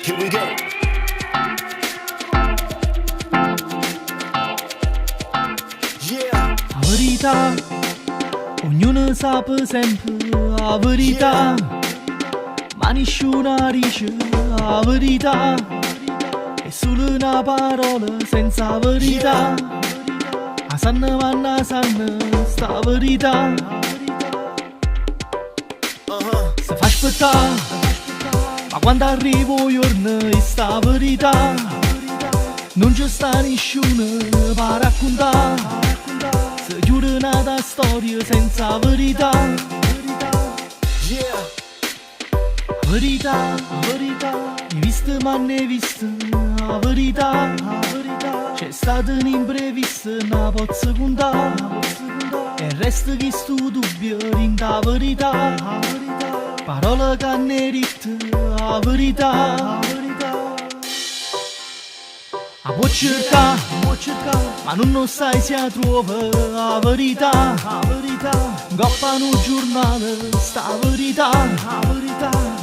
Here we go. Yeah. La verità, ognuno sa sempre la verità, ma nessuno dice la verità. È solo una parola senza verità. A sanna vanna sanna sta verità. Si fa aspettare, ma quando arrivo giorno e sta verità, non c'è sta nessuno per raccontare. Si chiude una storia senza verità. Yeah. Verità, verità, ne viste ma ne viste, la verità. C'è stato un imprevisto, una pozza contare, e il resto che sto dubbio rinda verità. Parole che ne dite, la verità. A può cercare, ma non sai se la trova la verità. Goppano un giornale, sta verità.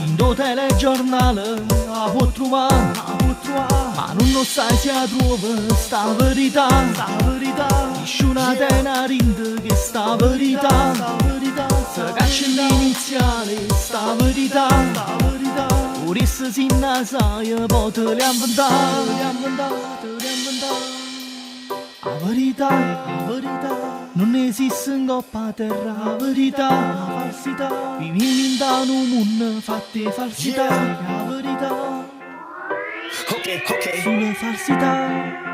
In do telegiornale la può trovare, ma non sai se la trova sta verità. Nessuna te ne rinde che sta verità. Se caccia l'iniziale sta verità. Vorresti si nasai, poi te li inventare. La verità, non esiste in coppa a terra. La verità, viviamo in un mondo fatto falsità. La verità, Okay, okay. sulle falsità.